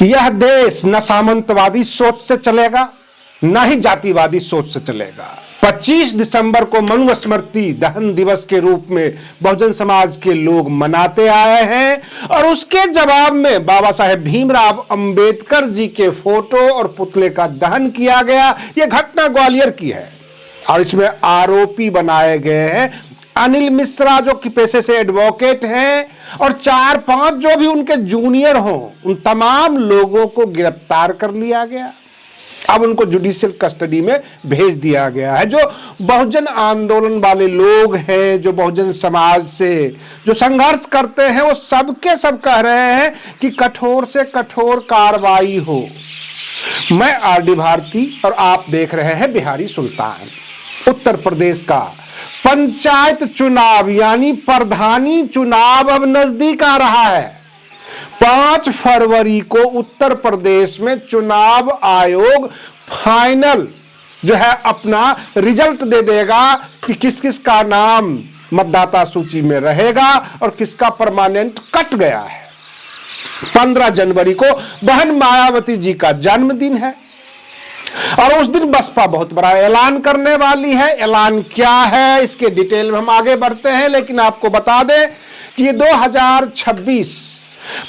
यह देश न सामंतवादी सोच से चलेगा, न ही जातिवादी सोच से चलेगा। 25 दिसंबर को मनुस्मृति दहन दिवस के रूप में बहुजन समाज के लोग मनाते आए हैं और उसके जवाब में बाबा साहेब भीमराव अंबेडकर जी के फोटो और पुतले का दहन किया गया। यह घटना ग्वालियर की है और इसमें आरोपी बनाए गए हैं अनिल मिश्रा, जो कि पेशे से एडवोकेट हैं, और 4-5 जो भी उनके जूनियर हों, उन तमाम लोगों को गिरफ्तार कर लिया गया। अब उनको जुडिशियल कस्टडी में भेज दिया गया है। जो बहुजन आंदोलन वाले लोग हैं, जो बहुजन समाज से जो संघर्ष करते हैं, वो सबके सब कह रहे हैं कि कठोर से कठोर कार्रवाई हो। मैं आर.डी. भारती और आप देख रहे हैं बिहारी सुल्तान। उत्तर प्रदेश का पंचायत चुनाव यानी प्रधानी चुनाव अब नजदीक आ रहा है। 5 फरवरी को उत्तर प्रदेश में चुनाव आयोग फाइनल जो है अपना रिजल्ट दे देगा कि किस किस का नाम मतदाता सूची में रहेगा और किसका परमानेंट कट गया है। 15 जनवरी को बहन मायावती जी का जन्मदिन है और उस दिन बसपा बहुत बड़ा ऐलान करने वाली है। ऐलान क्या है इसके डिटेल में हम आगे बढ़ते हैं, लेकिन आपको बता दें कि ये 2026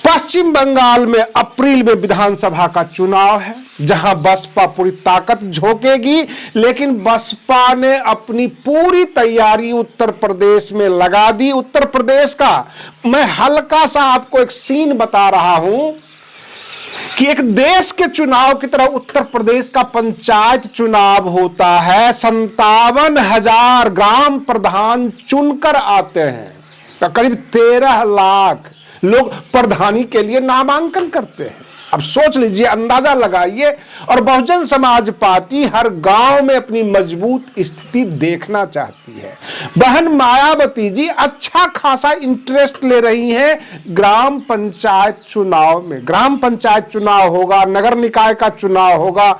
पश्चिम बंगाल में अप्रैल में विधानसभा का चुनाव है, जहां बसपा पूरी ताकत झोंकेगी। लेकिन बसपा ने अपनी पूरी तैयारी उत्तर प्रदेश में लगा दी। उत्तर प्रदेश का मैं हल्का सा आपको एक सीन बता रहा हूं कि एक देश के चुनाव की तरह उत्तर प्रदेश का पंचायत चुनाव होता है। 57,000 ग्राम प्रधान चुनकर आते हैं, तो करीब 13 लाख लोग प्रधानी के लिए नामांकन करते हैं। अब सोच लीजिए, अंदाजा लगाइए। और बहुजन समाज पार्टी हर गांव में अपनी मजबूत स्थिति देखना चाहती है। बहन मायावती जी अच्छा खासा इंटरेस्ट ले रही हैं ग्राम पंचायत चुनाव में। ग्राम पंचायत चुनाव होगा, नगर निकाय का चुनाव होगा,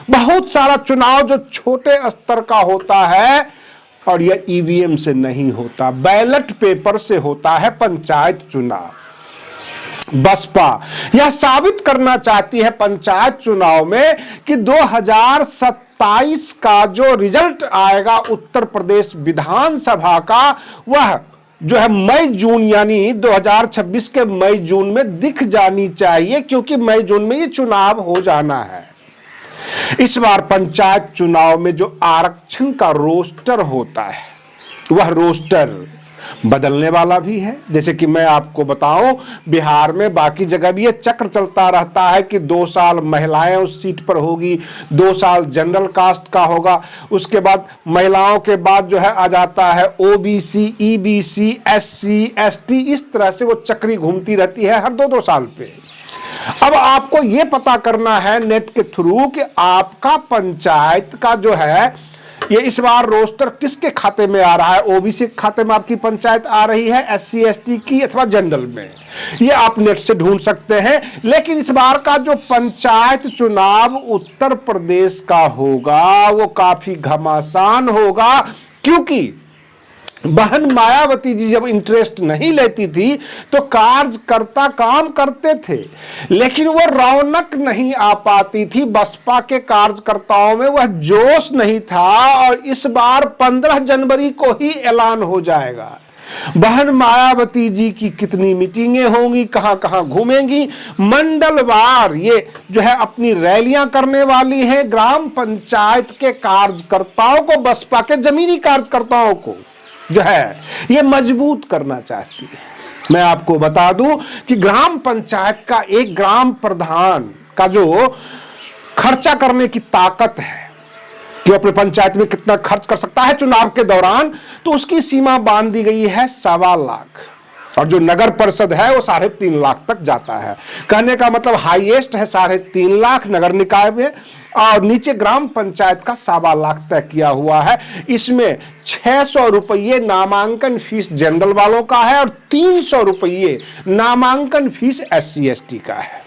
बहुत सारा चुनाव जो छोटे स्तर का होता है और यह ईवीएम से नहीं होता, बैलेट पेपर से होता है पंचायत चुनाव। बसपा यह साबित करना चाहती है पंचायत चुनाव में कि 2027 का जो रिजल्ट आएगा उत्तर प्रदेश विधानसभा का, वह जो है मई जून यानी 2026 के मई जून में दिख जानी चाहिए, क्योंकि मई जून में ये चुनाव हो जाना है। इस बार पंचायत चुनाव में जो आरक्षण का रोस्टर होता है, वह रोस्टर बदलने वाला भी है। जैसे कि मैं आपको बताऊं, बिहार में बाकी जगह भी ये चक्र चलता रहता है कि 2 साल महिलाएं उस सीट पर होगी, 2 साल जनरल कास्ट का होगा, उसके बाद महिलाओं के बाद जो है आ जाता है ओबीसी, ईबीसी, एससी, एसटी। इस तरह से वो चक्री घूमती रहती है हर 2-2 साल पे। अब आपको ये पता करना है नेट के थ्रू कि आपका पंचायत का जो है ये इस बार रोस्टर किसके खाते में आ रहा है। ओबीसी के खाते में आपकी पंचायत आ रही है, एससी एसटी की, अथवा जनरल में, ये आप नेट से ढूंढ सकते हैं। लेकिन इस बार का जो पंचायत चुनाव उत्तर प्रदेश का होगा वो काफी घमासान होगा, क्योंकि बहन मायावती जी जब इंटरेस्ट नहीं लेती थी तो कार्यकर्ता काम करते थे, लेकिन वह रौनक नहीं आ पाती थी। बसपा के कार्यकर्ताओं में वह जोश नहीं था और इस बार 15 जनवरी को ही ऐलान हो जाएगा। बहन मायावती जी की कितनी मीटिंगें होंगी, कहां कहां घूमेंगी, मंडलवार ये जो है अपनी रैलियां करने वाली हैं। ग्राम पंचायत के कार्यकर्ताओं को, बसपा के जमीनी कार्यकर्ताओं को जो है ये मजबूत करना चाहती है। मैं आपको बता दूं कि ग्राम पंचायत का एक ग्राम प्रधान का जो खर्चा करने की ताकत है कि अपने पंचायत में कितना खर्च कर सकता है चुनाव के दौरान, तो उसकी सीमा बांध दी गई है 1.25 लाख, और जो नगर परिषद है वो 3.5 लाख तक जाता है। कहने का मतलब हाईएस्ट है 3.5 लाख नगर निकाय में, और नीचे ग्राम पंचायत का 1.25 लाख तय किया हुआ है। इसमें 600 रुपये नामांकन फीस जनरल वालों का है और 300 रुपये नामांकन फीस एससी एसटी का है।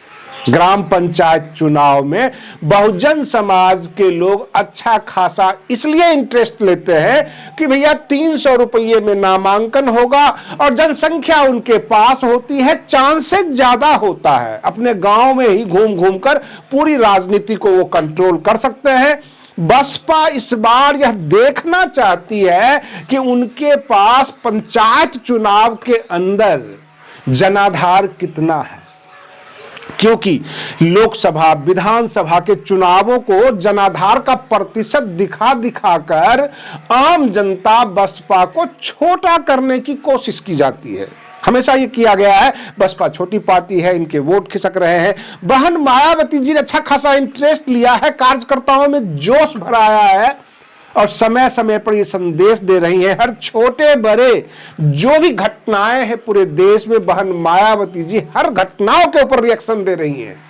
ग्राम पंचायत चुनाव में बहुजन समाज के लोग अच्छा खासा इसलिए इंटरेस्ट लेते हैं कि भैया 300 रुपये में नामांकन होगा और जनसंख्या उनके पास होती है, चांसेस ज्यादा होता है, अपने गांव में ही घूम घूम कर पूरी राजनीति को वो कंट्रोल कर सकते हैं। बसपा इस बार यह देखना चाहती है कि उनके पास पंचायत चुनाव के अंदर जनाधार कितना है, क्योंकि लोकसभा विधानसभा के चुनावों को जनाधार का प्रतिशत दिखा दिखाकर आम जनता बसपा को छोटा करने की कोशिश की जाती है। हमेशा ये किया गया है, बसपा छोटी पार्टी है, इनके वोट खिसक रहे हैं। बहन मायावती जी ने अच्छा खासा इंटरेस्ट लिया है, कार्यकर्ताओं में जोश भराया है और समय समय पर ये संदेश दे रही हैं। हर छोटे बड़े जो भी घटनाएं हैं पूरे देश में, बहन मायावती जी हर घटनाओं के ऊपर रिएक्शन दे रही हैं।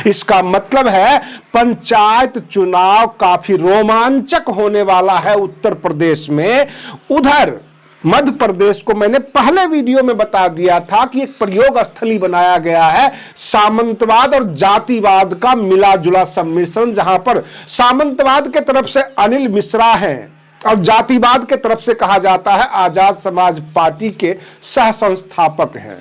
इसका मतलब है पंचायत चुनाव काफी रोमांचक होने वाला है उत्तर प्रदेश में। उधर मध्य प्रदेश को मैंने पहले वीडियो में बता दिया था कि एक प्रयोग स्थली बनाया गया है, सामंतवाद और जातिवाद का मिला जुला सम्मिश्रण, जहां पर सामंतवाद के तरफ से अनिल मिश्रा हैं और जातिवाद के तरफ से कहा जाता है आजाद समाज पार्टी के सह संस्थापक हैं।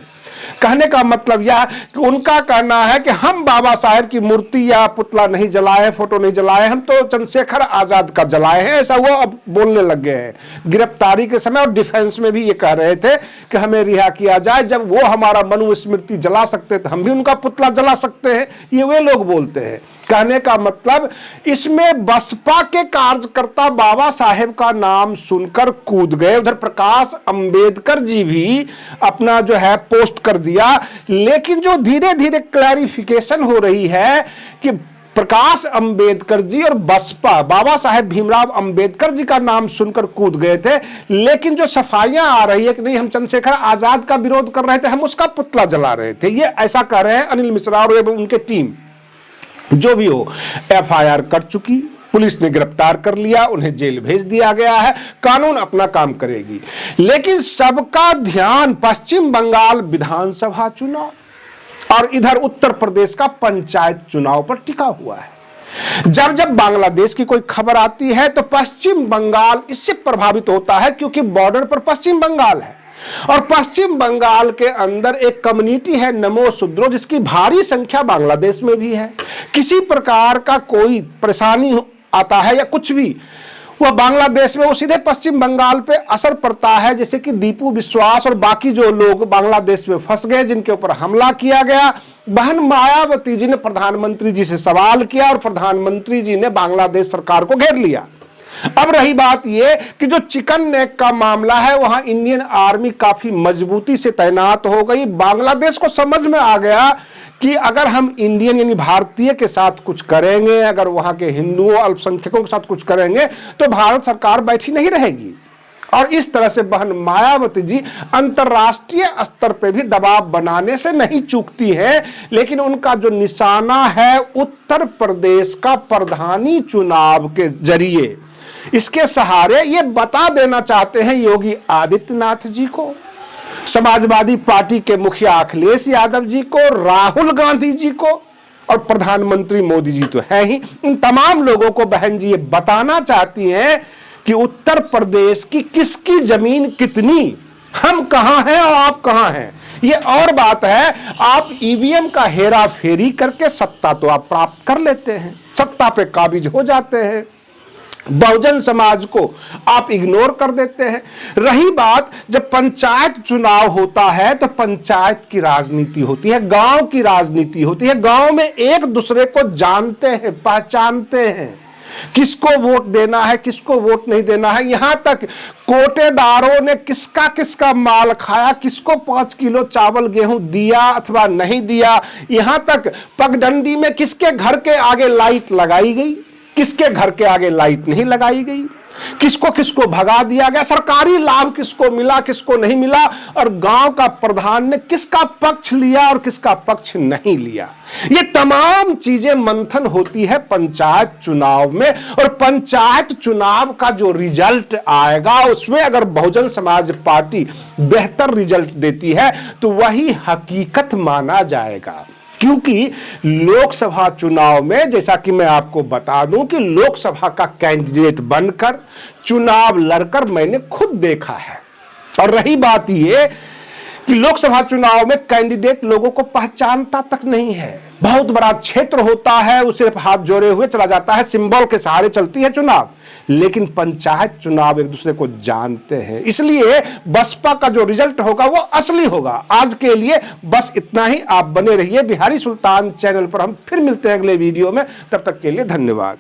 कहने का मतलब यह कि उनका कहना है कि हम बाबा साहेब की मूर्ति या पुतला नहीं जलाए, फोटो नहीं जलाए, हम तो चंद्रशेखर आजाद का जलाए हैं, ऐसा वो अब बोलने लग गए हैं। गिरफ्तारी के समय और डिफेंस में भी ये कह रहे थे कि हमें रिहा किया जाए, जब वो हमारा मनुस्मृति जला सकते तो हम भी उनका पुतला जला सकते हैं, ये वे लोग बोलते हैं। कहने का मतलब इसमें बसपा के कार्यकर्ता बाबा साहेब का नाम सुनकर कूद गए। उधर प्रकाश अंबेडकर जी भी अपना जो है पोस्ट कर दिया, लेकिन जो धीरे धीरे क्लैरिफिकेशन हो रही है कि प्रकाश अंबेडकर जी और बसपा बाबा साहेब भीमराव अंबेडकर जी का नाम सुनकर कूद गए थे, लेकिन जो सफाइयां आ रही है कि नहीं हम चंद्रशेखर आजाद का विरोध कर रहे थे, हम उसका पुतला जला रहे थे, ये ऐसा कर रहे हैं अनिल मिश्रा और उनके टीम। जो भी हो, एफआईआर कर चुकी, पुलिस ने गिरफ्तार कर लिया, उन्हें जेल भेज दिया गया है, कानून अपना काम करेगी। लेकिन सबका ध्यान पश्चिम बंगाल विधानसभा चुनाव और इधर उत्तर प्रदेश का पंचायत चुनाव पर टिका हुआ है। जब जब बांग्लादेश की कोई खबर आती है तो पश्चिम बंगाल इससे प्रभावित होता है, क्योंकि बॉर्डर पर पश्चिम बंगाल है और पश्चिम बंगाल के अंदर एक कम्युनिटी है नमो सुद्रो, जिसकी भारी संख्या बांग्लादेश में भी है। किसी प्रकार का कोई परेशानी आता है या कुछ भी, वह बांग्लादेश में वो सीधे पश्चिम बंगाल पे असर पड़ता है। जैसे कि दीपू विश्वास और बाकी जो लोग बांग्लादेश में फंस गए, जिनके ऊपर हमला किया गया, बहन मायावती जी ने प्रधानमंत्री जी से सवाल किया और प्रधानमंत्री जी ने बांग्लादेश सरकार को घेर लिया। अब रही बात यह कि जो चिकन नेक का मामला है, वहां इंडियन आर्मी काफी मजबूती से तैनात हो गई। बांग्लादेश को समझ में आ गया कि अगर हम इंडियन यानी भारतीय के साथ कुछ करेंगे, अगर वहां के हिंदुओं अल्पसंख्यकों के साथ कुछ करेंगे तो भारत सरकार बैठी नहीं रहेगी। और इस तरह से बहन मायावती जी अंतर्राष्ट्रीय स्तर पे भी दबाव बनाने से नहीं चूकती है, लेकिन उनका जो निशाना है उत्तर प्रदेश का प्रधानी चुनाव के जरिए, इसके सहारे ये बता देना चाहते हैं योगी आदित्यनाथ जी को, समाजवादी पार्टी के मुखिया अखिलेश यादव जी को, राहुल गांधी जी को और प्रधानमंत्री मोदी जी तो है ही, इन तमाम लोगों को बहन जी ये बताना चाहती हैं कि उत्तर प्रदेश की किसकी जमीन कितनी, हम कहां हैं और आप कहां हैं। ये और बात है, आप ईवीएम का हेरा फेरी करके सत्ता तो आप प्राप्त कर लेते हैं, सत्ता पे काबिज हो जाते हैं, बहुजन समाज को आप इग्नोर कर देते हैं। रही बात जब पंचायत चुनाव होता है तो पंचायत की राजनीति होती है, गांव की राजनीति होती है। गांव में एक दूसरे को जानते हैं, पहचानते हैं, किसको वोट देना है, किसको वोट नहीं देना है। यहां तक कोटेदारों ने किसका किसका माल खाया, किसको 5 किलो चावल गेहूं दिया अथवा नहीं दिया, यहां तक पगडंडी में किसके घर के आगे लाइट लगाई गई, किसके घर के आगे लाइट नहीं लगाई गई, किसको किसको भगा दिया गया, सरकारी लाभ किसको मिला किसको नहीं मिला, और गांव का प्रधान ने किसका पक्ष लिया और किसका पक्ष नहीं लिया। ये तमाम चीजें मंथन होती है पंचायत चुनाव में। और पंचायत चुनाव का जो रिजल्ट आएगा उसमें अगर बहुजन समाज पार्टी बेहतर रिजल्ट देती है तो वही हकीकत माना जाएगा। क्योंकि लोकसभा चुनाव में, जैसा कि मैं आपको बता दूं कि लोकसभा का कैंडिडेट बनकर चुनाव लड़कर मैंने खुद देखा है। और रही बात यह कि लोकसभा चुनाव में कैंडिडेट लोगों को पहचानता तक नहीं है। बहुत बड़ा क्षेत्र होता है, उसे हाथ जोड़े हुए चला जाता है, सिंबल के सहारे चलती है चुनाव। लेकिन पंचायत चुनाव एक दूसरे को जानते हैं, इसलिए बसपा का जो रिजल्ट होगा वो असली होगा। आज के लिए बस इतना ही। आप बने रहिए बिहारी सुल्तान चैनल पर। हम फिर मिलते हैं अगले वीडियो में। तब तक के लिए धन्यवाद।